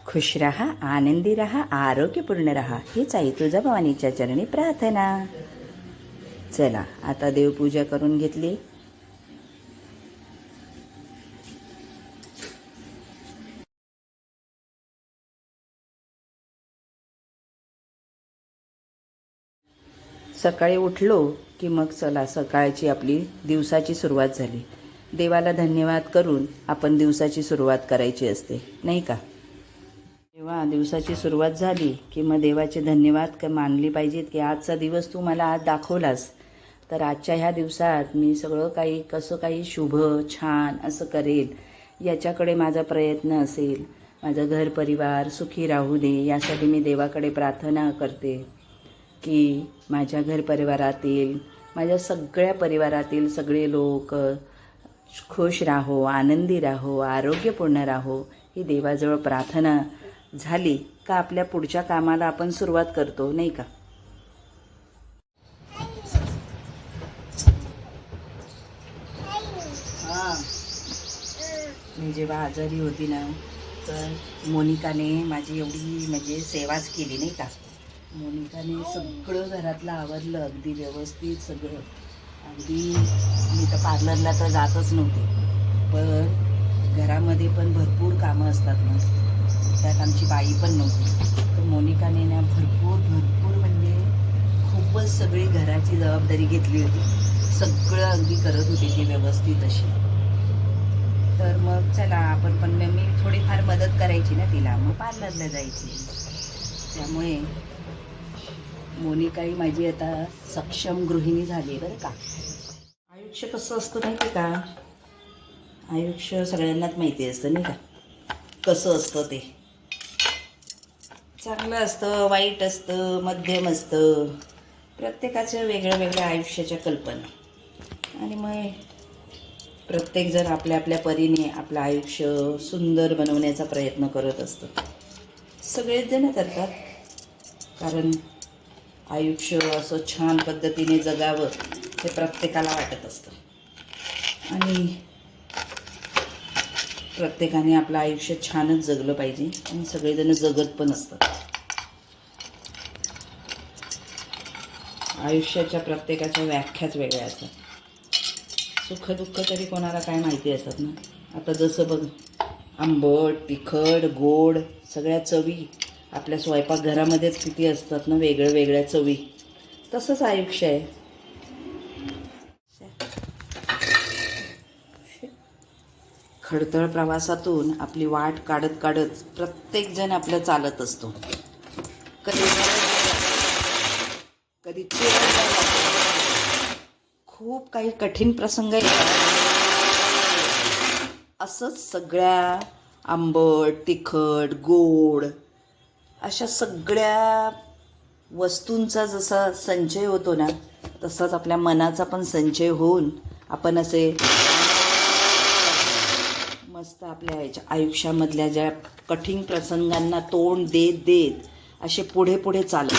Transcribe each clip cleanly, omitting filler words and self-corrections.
खुश रहा, आनंदी रहा, आरोग्यपूर्ण रहा हीच आई तुझ्या भवानीच्या चरणी प्रार्थना. चला आता देवपूजा करून घेतली. सकाळी उठलो की मग चला सकाळची आपली दिवसाची सुरुवात झाली. देवाला धन्यवाद करून आपण दिवसाची सुरुवात करायची असते, नाही का? तेव्हा दिवसाची सुरुवात झाली की मग देवाचे धन्यवाद मानली पाहिजेत की आजचा दिवस तू मला आज दाखवलास, तर आजच्या ह्या दिवसात मी सगळं काही कसं काही शुभ छान असं करेल याच्याकडे माझा प्रयत्न असेल. माझं घर परिवार सुखी राहू दे यासाठी मी देवाकडे प्रार्थना करते की माझ्या घर परिवारातील माझ्या सगळ्या परिवारातील सगळे लोक खुश राहो, आनंदी राहो, आरोग्यपूर्ण राहो ही देवाजवळ प्रार्थना झाली का आपल्या पुढच्या कामाला आपण सुरुवात करतो, नाही का? हां, मी जेव्हा आजारी होती ना तर मोनिकाने माझी एवढी म्हणजे सेवाच केली, नाही का? मोनिकाने सगळं घरातलं आवरलं अगदी व्यवस्थित सगळं. अगदी मी तर पार्लरला तर जातच नव्हते, पण घरामध्ये पण भरपूर कामं असतात ना, त्यात आमची बाई पण नव्हती. तर मोनिकाने ना भरपूर म्हणजे खूपच सगळी घराची जबाबदारी घेतली होती. सगळं अगदी करत होती ती व्यवस्थित अशी. तर मग चला आपण पण मी थोडीफार मदत करायची ना तिला, मग पार्लरला जायची. त्यामुळे मोनिकाही माझी आता सक्षम गृहिणी झाली बरं का. आयुष्य कसं असतं माहिती का? आयुष्य सगळ्यांनाच माहिती असतं, नाही का? कसं असतं ते. चांगलं असतं, वाईट असतं, मध्यम असतं. प्रत्येकाचं वेगळ्या वेगळ्या आयुष्याच्या कल्पना. आणि मग प्रत्येकजण आपल्या आपल्या परीने आपलं आयुष्य सुंदर बनवण्याचा प्रयत्न करत असतं. सगळेच जण करतात, कारण आयुष्य असं छान पद्धतीने जगावं हे प्रत्येकाला वाटत असतं. आणि प्रत्येकाने आपलं आयुष्य छानच जगलं पाहिजे आणि सगळेजण जगत पण असतात. आयुष्याच्या प्रत्येकाच्या व्याख्याच वेगळ्या असतात. सुख दुःख तरी कोणाला काय माहिती असतात ना. आता जसं बघ, आंबट तिखट गोड सगळ्या चवी आपल्या स्वयंपाकघरामध्येच किती असतात ना, वेगळ्या चवी. तसंच आयुष्य आहे. खडतर प्रवासातून आपली वाट काढत काढत प्रत्येकजण आपलं चालत असतो. कधी खूप काही कठीण प्रसंग येतात. असंच सगळ्या आंबट तिखट गोड अशा सगळ्या वस्तूंचा जसा संचय होतो ना, तसाच आपल्या मनाचा पण संचय होऊन आपण असे मस्त आपल्या आयुष्यामधल्या ज्या कठीण प्रसंगांना तोंड देत देत असे पुढे पुढे चालत.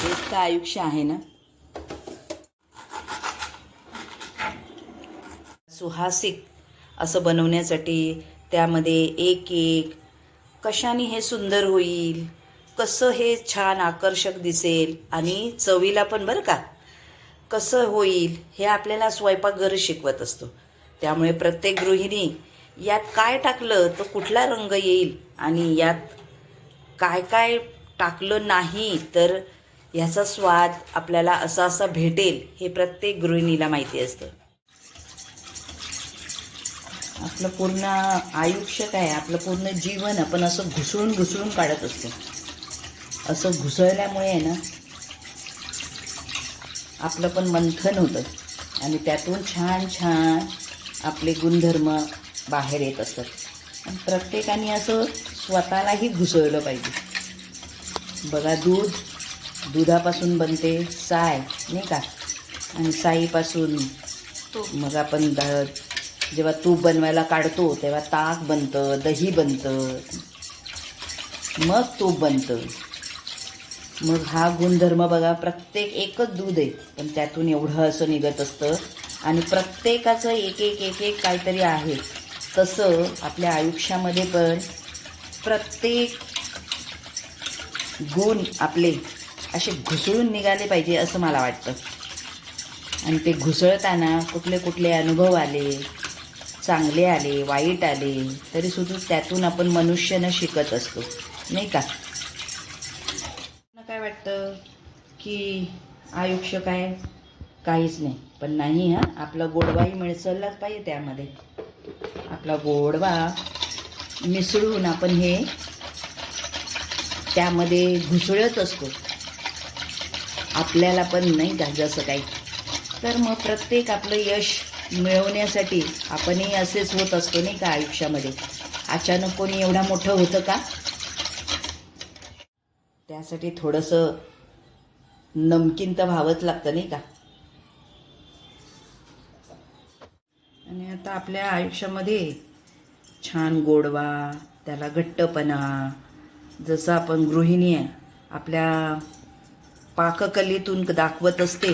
हेच तर आयुष्य आहे ना. सुहासिक असं बनवण्यासाठी त्यामध्ये एक एक कशाने हे सुंदर होईल, कसं हे छान आकर्षक दिसेल आणि चवीला पण बरं का कसं होईल हे आपल्याला स्वयंपाकघर शिकवत असतो. त्यामुळे प्रत्येक गृहिणी यात काय टाकलं तर कुठला रंग येईल आणि यात काय काय टाकलं नाही तर ह्याचा स्वाद आपल्याला असा असा भेटेल हे प्रत्येक गृहिणीला माहिती असतं. आपलं पूर्ण आयुष्य काय, आपलं पूर्ण जीवन आपण असं घुसळून काढत असतो. असं घुसळल्यामुळे आहे ना आपलं पण मंथन होतं आणि त्यातून छान आपले गुणधर्म बाहेर येत असतात. आणि प्रत्येकाने असं स्वतःलाही घुसळलं पाहिजे. बघा, दुधापासून बनते साय, नाही का? आणि साईपासून मग आपण जेव्हा तूप बनवायला काढतो तेव्हा ताक बनतं, दही बनतं, मग तूप बनतं. मग हा गुणधर्म बघा, प्रत्येक एकच दूध आहे पण त्यातून एवढं असं निघत असतं. आणि प्रत्येकाचं एक एक काहीतरी आहे. तसं आपल्या आयुष्यामध्ये पण प्रत्येक गुण आपले असे घुसळून निघाले पाहिजे असं मला वाटतं. आणि ते घुसळताना कुठले कुठले अनुभव आले, चांगले आले, वाईट आले, तरीसुद्धा त्यातून आपण मनुष्यानं शिकत असतो, नाही का? काय वाटतं की आयुष्य काय काहीच नाही, पण नाही. आपला गोडवाही मिसळलाच पाहिजे त्यामध्ये. आपला गोडवा मिसळून आपण हे त्यामध्ये घुसळत असतो आपल्याला पण, नाही का? जसं काही तर मग प्रत्येक आपलं यश मिळवण्यासाठी आपणही असेच होत असतो, नाही का? आयुष्यामध्ये अचानक कोणी एवढा मोठं होतं का? त्यासाठी थोडंसं नमकीन तर व्हावंच लागतं, नाही का? आणि आता आपल्या आयुष्यामध्ये छान गोडवा, त्याला घट्टपणा, जसं आपण गृहिणी आहे आपल्या पाककलेतून दाखवत असते,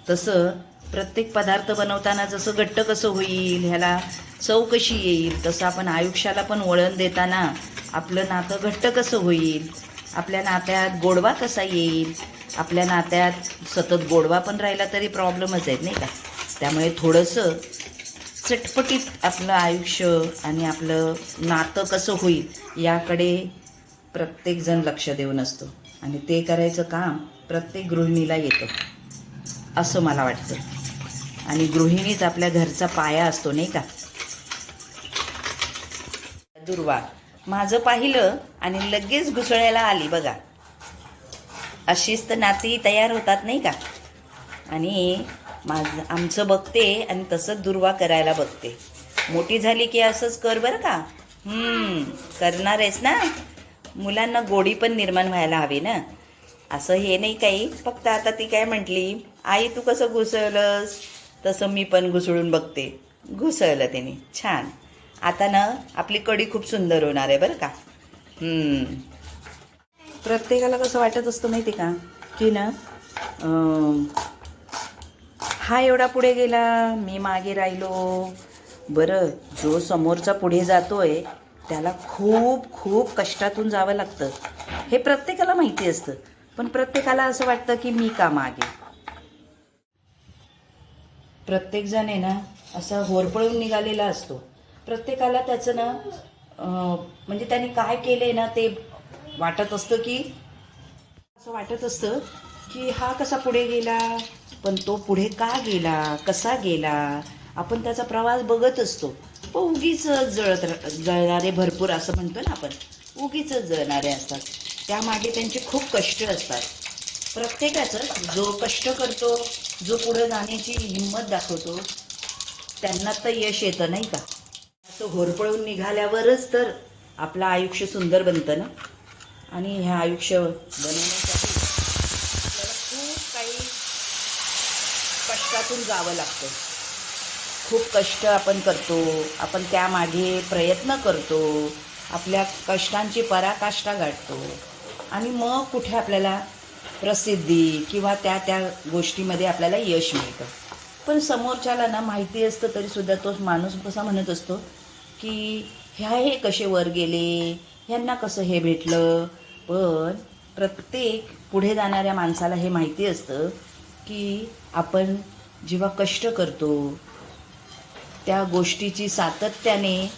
तसं प्रत्येक पदार्थ बनवताना जसं घट्ट कसं होईल, ह्याला चव कशी येईल, तसं आपण आयुष्याला पण वळण देताना आपलं नातं घट्ट कसं होईल, आपल्या नात्यात गोडवा कसा येईल. आपल्या नात्यात सतत गोडवा पण राहिला तरी प्रॉब्लेमच आहेत, नाही का? त्यामुळे थोडंसं चटपटीत आपलं आयुष्य आणि आपलं नातं कसं होईल याकडे प्रत्येकजण लक्ष देऊन असतो. आणि ते करायचं काम प्रत्येक गृहिणीला येतं असं मला वाटतं. आणि गृहिणीच आपल्या घरचा पाया असतो, नाही का? दुर्वा माझं पाहिलं आणि लगेच घुसळायला आली बघा. अशीच तर नाती तयार होतात, नाही का? आणि आमचं बघते आणि तसंच दुर्वा करायला बघते. मोठी झाली की असंच कर बरं का. करणार आहेस ना? मुलांना गोडी पण निर्माण व्हायला हवी ना. असं हे नाही काही. फक्त आता ती काय म्हटली, आई तू कसं घुसळलंस तसं मी पण घुसळून बघते. घुसळलं त्याने छान. आता ना आपली कढी खूप सुंदर होणार आहे बरं का. प्रत्येकाला कसं वाटत असतं माहिती का, की ना हा एवढा पुढे गेला, मी मागे राहिलो. बरं, जो समोरचा पुढे जातोय त्याला खूप खूप कष्टातून जावं लागतं, हे प्रत्येकाला माहिती असतं. पण प्रत्येकाला असं वाटतं की मी का मागे. प्रत्येकजण आहे ना असं होरपळून निघालेला असतो. प्रत्येकाला त्याचं ना म्हणजे त्याने काय केलंय ना ते वाटत असतं, की असं वाटत असतं की हा कसा पुढे गेला, पण तो पुढे का गेला, कसा गेला, आपण त्याचा प्रवास बघत असतो. पण उगीच जळणारे भरपूर असं म्हणतो ना आपण, उगीच जळणारे असतात. त्यामागे त्यांचे खूप कष्ट असतात. प्रत्येकाचं जो कष्ट करतो, जो पुढे जाण्याची हिंमत दाखवतो, त्यांना तर यश येतं, नाही का? असं होरपळून निघाल्यावरच तर आपलं आयुष्य सुंदर बनतं ना. आणि हे आयुष्य बनवण्यासाठी आपल्याला खूप काही कष्टातून जावं लागतं. खूप कष्ट आपण करतो, आपण त्यामागे प्रयत्न करतो, आपल्या कष्टांची पराकाष्ठा गाठतो आणि मग कुठे आपल्याला प्रसिद्धी किंवा त्या गोष्टीमध्ये आपल्याला यश मिळतं. पण समोरच्याला ना माहिती असतं तरीसुद्धा तो माणूस कसा म्हणत असतो की हे कसे वर गेले, ह्यांना कसं हे भेटलं. पण प्रत्येक पुढे जाणाऱ्या माणसाला हे माहिती असतं की आपण जेव्हा कष्ट करतो, त्या गोष्टीची सातत्याने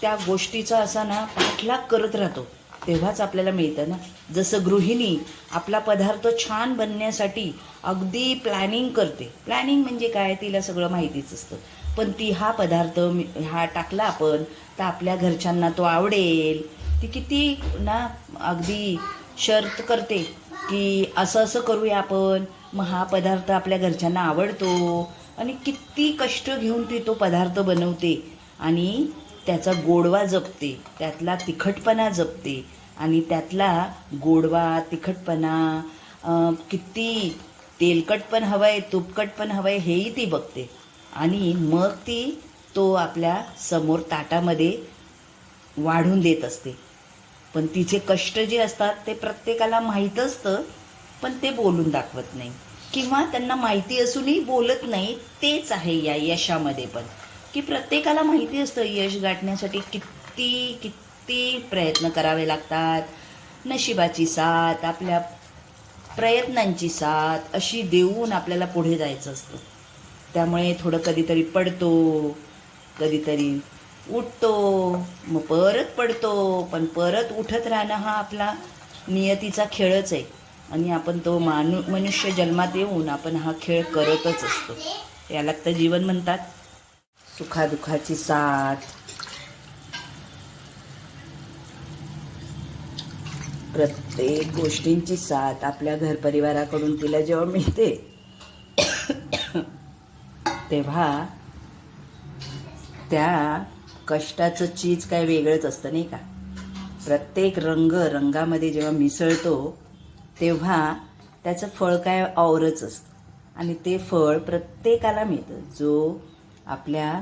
त्या गोष्टीचा असा ना पाठलाग करत राहतो, तेव्हाच आपल्याला मिळतं ना. जसं गृहिणी आपला पदार्थ छान बनण्यासाठी अगदी प्लॅनिंग करते. प्लॅनिंग म्हणजे काय, तिला सगळं माहितीच असतं. पण ती हा पदार्थ हा टाकला आपण तर आपल्या घरच्यांना तो आवडेल. ती किती ना अगदी शर्त करते की असं असं करूया आपण, मग हा पदार्थ आपल्या घरच्यांना आवडतो. आणि किती कष्ट घेऊन ती तो पदार्थ बनवते आणि त्याचा गोडवा जपते, त्यातला तिखटपणा जपते आणि त्यातला गोडवा तिखटपणा किती तेलकट पण हवं आहे, तुपकट पण हवं आहे, हेही ती बघते. आणि मग ती तो आपल्या समोर ताटामध्ये वाढून देत असते. पण तिचे कष्ट जे असतात ते प्रत्येकाला माहीत असतं, पण ते बोलून दाखवत नाही किंवा त्यांना माहिती असूनही बोलत नाही. तेच आहे या यशामध्ये पण. की प्रत्येकाला माहिती असतं यश गाठण्यासाठी किती किती प्रयत्न करावे लागतात. नशिबाची साथ, आपल्या प्रयत्नांची साथ अशी देऊन आपल्याला पुढे जायचं असतं. त्यामुळे थोडं कधीतरी पडतो, कधीतरी उठतो, मग परत पडतो, पण परत उठत राहणं हा आपला नियतीचा खेळच आहे. आणि आपण तो मनुष्य जन्मात येऊन आपण हा खेळ करतच असतो. याला तर जीवन म्हणतात. सुखादुखाची साथ, प्रत्येक गोष्टींची साथ आपल्या घरपरिवाराकडून तिला जेव्हा मिळते तेव्हा त्या कष्टाचं चीज काय वेगळंच असतं नाही का. प्रत्येक रंगामध्ये जेव्हा मिसळतो तेव्हा त्याचं फळ काय औरच असतं. आणि ते फळ प्रत्येकाला मिळतं. जो आपल्या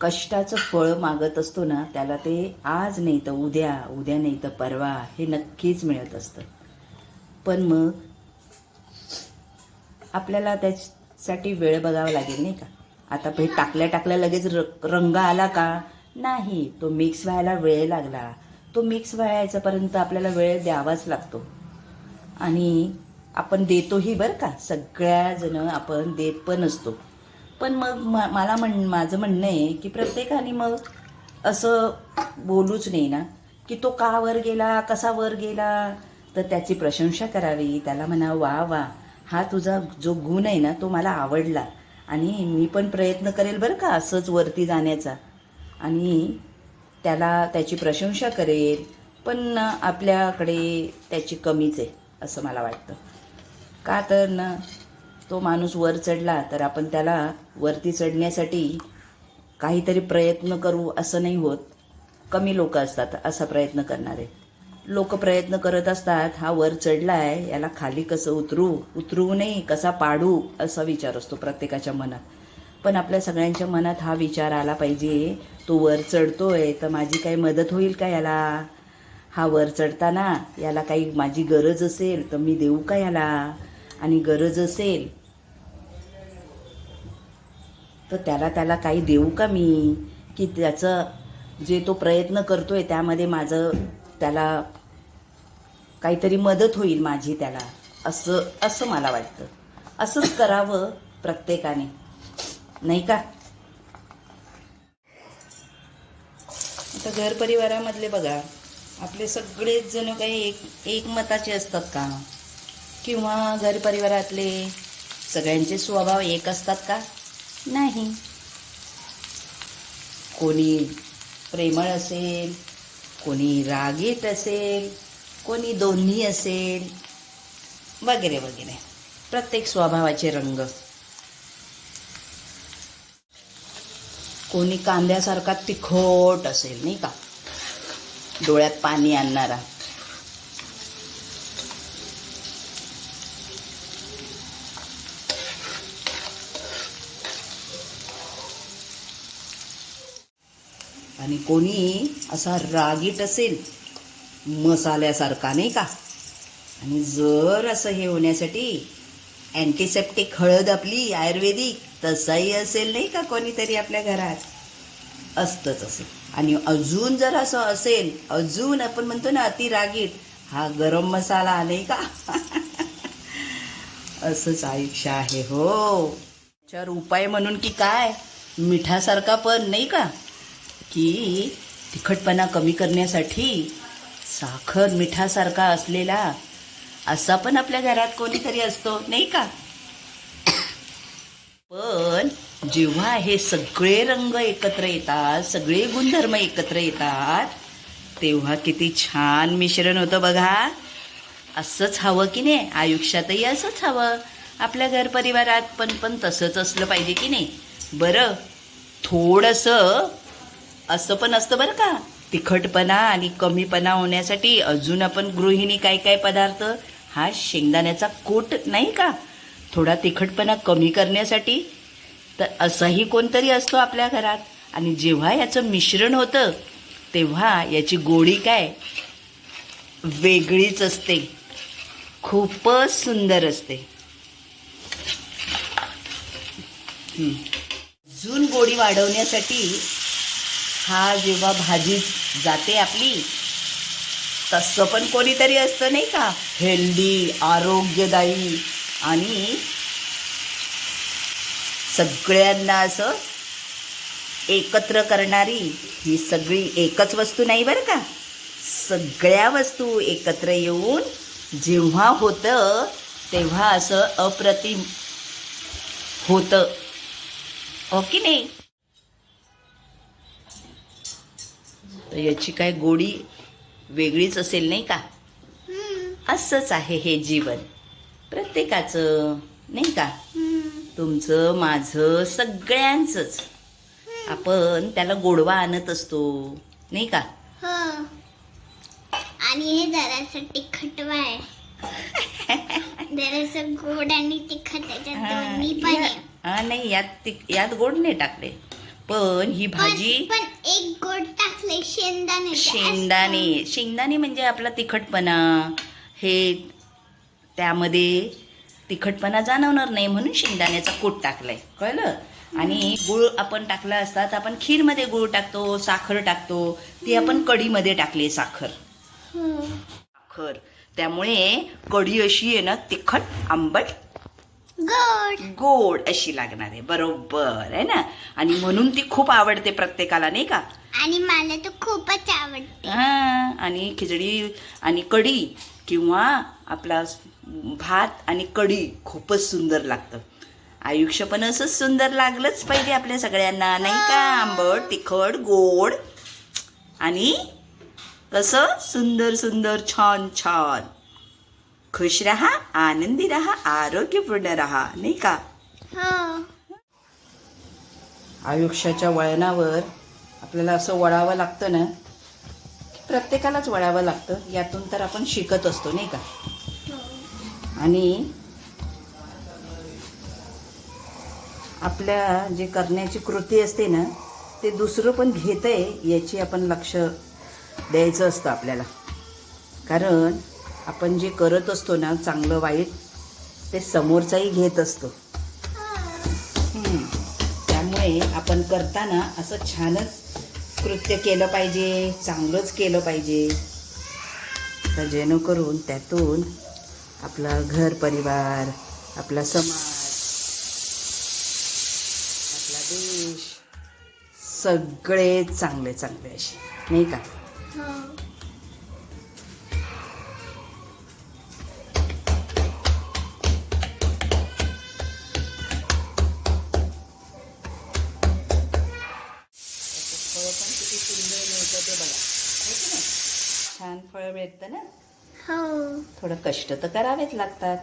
कष्टाचं फळ मागत असतो ना, त्याला ते आज नाही तर उद्या, उद्या नाही तर परवा हे नक्कीच मिळत असतं. पण मग आपल्याला त्यासाठी वेळ बघावा लागेल नाही का. आता टाकल्या लगेच रंग आला का? नाही, तो मिक्स व्हायला वेळ लागला. तो मिक्स व्हायच्यापर्यंत आपल्याला वेळ द्यावाच लागतो. आणि आपण देतोही बरं का, सगळ्याजण आपण देत पण असतो. पण मग माझं म्हणणं आहे की प्रत्येकाने मग असं बोलूच नाही ना की तो का वर गेला, कसा वर गेला. तर त्याची प्रशंसा करावी, त्याला म्हणा वा वा, हा तुझा जो गुण आहे ना तो मला आवडला आणि मी पण प्रयत्न करेल बरं का असंच वरती जाण्याचा. आणि त्याची प्रशंसा करेल. पण आपल्याकडे त्याची कमीच आहे असं मला वाटतं. का तर ना, तो माणूस वर चढला तर आपण त्याला वरती चढण्यासाठी काहीतरी प्रयत्न करू असं नाही होत. कमी लोक असतात असा प्रयत्न करणारे. लोक प्रयत्न करत असतात, हा वर चढलाय याला खाली कसं उतरू नाही, कसा पाडू असा विचार असतो प्रत्येकाच्या मनात. पण आपल्या सगळ्यांच्या मनात हा विचार आला पाहिजे, तो वर चढतोय तर माझी काही मदत होईल का याला. हा वर चढताना याला काही माझी गरज असेल तर मी देऊ का याला. आणि गरज असेल तर त्याला काही देऊ का मी, की त्याचं जे तो प्रयत्न करतोय त्यामध्ये माझं त्याला काहीतरी मदत होईल माझी त्याला. असं मला वाटतं. असंच करावं प्रत्येकाने नाही का. आता घरपरिवारामधले बघा, आपले सगळेच जण काही एकमताचे असतात का? किंवा घरपरिवारातले सगळ्यांचे स्वभाव एक असतात का? नाही. कोणी प्रेमळ असेल, कोणी रागीट असेल, कोणी दोन्ही असेल, वगैरे वगैरे. प्रत्येक स्वभावाचे रंग. कोणी कांद्यासारखा तिखट असेल नाही का, डोळ्यात पाणी आणणारा. आणि कोणी असा रागीट असेल मसाल्यासारखा नाही का. आणि जर असं हे होण्यासाठी अँटीसेप्टिक हळद आपली आयुर्वेदिक तसाही असेल नाही का कोणीतरी आपल्या घरात असतंच असेल. आणि अजून जर असं असेल, अजून आपण म्हणतो ना अति रागीट, हा गरम मसाला नाही का. असंच आयुष्य आहे हो. त्याच्यावर उपाय म्हणून की काय, मिठासारखा पण नाही का, की तिखटपणा कमी करण्यासाठी साखर मिठासारखा असलेला असा पण आपल्या घरात कोणीतरी असतो नाही का. पण जेव्हा हे सगळे रंग एकत्र येतात, सगळे गुणधर्म एकत्र येतात, तेव्हा किती छान मिश्रण होतं बघा. असंच हवं की नाही, आयुष्यातही असंच हवं. आपल्या घरपरिवारात पण तसंच असलं पाहिजे की नाही. बरं, थोडंसं असं पण असतं बरं का, तिखटपणा आणि कमीपणा होण्यासाठी अजून आपण गृहिणी काय पदार्थ, हा शेंगदाण्याचा कूट नाही का, थोडा तिखटपणा कमी करण्यासाठी. तर असंही कोणतरी असतो आपल्या घरात. आणि जेव्हा याचं मिश्रण होतं तेव्हा याची गोडी काय वेगळीच असते, खूपच सुंदर असते. अजून गोडी वाढवण्यासाठी हा जेव्हा भाजी जाते आपली, तसं पण कोणीतरी असतं नाही का, हेल्दी, आरोग्यदायी आणि सगळ्यांना असं एकत्र करणारी. ही सगळी एकच वस्तू नाही बरं का, सगळ्या वस्तू एकत्र येऊन जेव्हा होतं तेव्हा असं अप्रतिम होतं, हो की नाही. तर याची काय गोडी वेगळीच असेल नाही का. असंच आहे हे जीवन प्रत्येकाचं नाही का, तुमचं माझं सगळ्यांचंच. आपण त्याला गोडवा आणत असतो नाही का. आणि हे जरासं तिखट आहे. जरासं गोड आणि तिखट त्याच्यात दोन्ही पण आहे. हा नाही, यात गोड नाही टाकले, पण ही भाजी पण एक गोड टाकले, शेंगदाणे म्हणजे आपला तिखटपणा, हे त्यामध्ये तिखटपणा जाणवणार नाही म्हणून शेंगदाण्याचा कूट टाकलाय, कळलं. आणि गूळ आपण टाकला असता तर आपण खीरमध्ये गूळ टाकतो, साखर टाकतो, ती आपण कढीमध्ये टाकली साखर. त्यामुळे कढी अशी आहे ना, तिखट आंबट गोड अशी लागणार आहे, बरोबर आहे ना. आणि म्हणून ती खूप आवडते प्रत्येकाला नाही का. आणि मला तर खूपच आवडते. आणि खिचडी आणि कढी किंवा आपला भात आणि कढी खूपच सुंदर लागतं. आयुष्य पण असंच सुंदर लागलंच पाहिजे आपल्या सगळ्यांना नाही का. आंबट, तिखट, गोड आणि कसं सुंदर सुंदर, छान छान. खुश रहा, आनंदी रहा, आरोग्यपूर्ण रहा नाही का. आयुष्याच्या वळणावर आपल्याला असं वळावं लागतं ना, प्रत्येकालाच वळावं लागतं. यातून तर आपण शिकत असतो नाही का. आणि आपल्या जे करण्याची कृती असते ना, ते दुसरं पण घेतंय याची आपण लक्ष द्यायचं असतं आपल्याला. कारण आपण जे करत असतो ना, चांगलं वाईट, ते समोरचाही घेत असतो. त्यामुळे आपण करताना असं छानच कृत्य केलं पाहिजे, चांगलंच केलं पाहिजे, तर जेणेकरून त्यातून आपला घर परिवार, आपला समाज, आपला देश सगळे चांगले चांगले असे नाही का. फळ पण किती सुंदर मिळतं ते बघा, आहे की नाही. छान फळ मिळतं ना. थोडं कष्ट तर करावेच लागतात.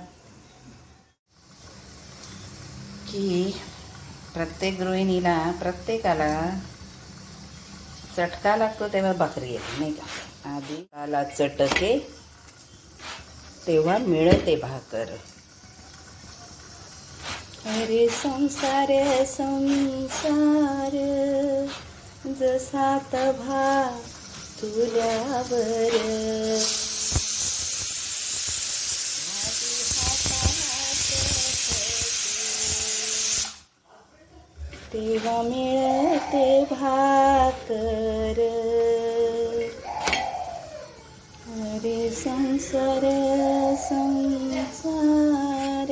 की प्रत्येक गृहिणीला, प्रत्येकाला चटका लागतो तेव्हा भाकरी येते नाही का. आधी आला चटके तेव्हा मिळते भाकर. अरे संसार संसार जसा तभा तुल्यावर, तेव्हा मिळते भाकर. अरे संसार संसार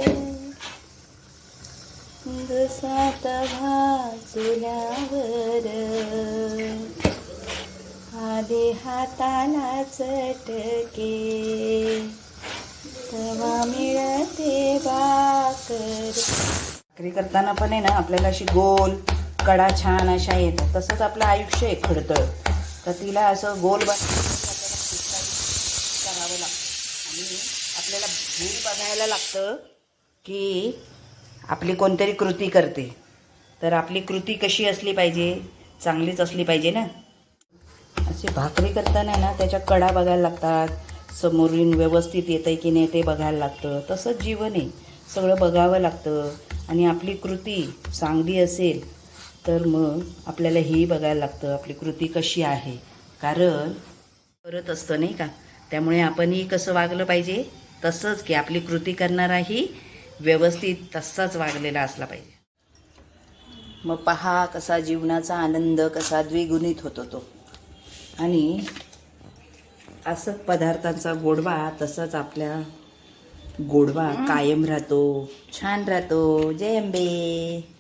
जसा तभा चुल्यावर, आधी हाताला चटके तेव्हा मिळते भाकर. भाकरी करताना पण आहे ना, आपल्याला अशी गोल कडा छान अशा येतात. तसंच आपलं आयुष्य आहे खडतर, तर तिला असं गोल करावं लागतं. आणि आपल्याला भूल बघायला लागतं की आपली कोणतरी कृती करते, तर आपली कृती कशी असली पाहिजे, चांगलीच असली पाहिजे ना. अशी भाकरी करताना ना त्याच्या कडा बघायला लागतात, समोरून व्यवस्थित येतं आहे की नाही ते बघायला लागतं. तसंच जीवन आहे, सगळं बघावं लागतं. आणि आपली कृती चांगली असेल तर मग आपल्याला हेही बघायला लागतं आपली कृती कशी आहे, कारण करत असतं नाही का. त्यामुळे आपणही कसं वागलं पाहिजे, तसंच की आपली कृती करणाराही व्यवस्थित तसाच वागलेला असला पाहिजे. मग पहा कसा जीवनाचा आनंद कसा द्विगुणित होतो तो. आणि असं पदार्थांचा गोडवा तसंच आपल्या गोडवा कायम राहतो, छान राहतो. जय अंबे.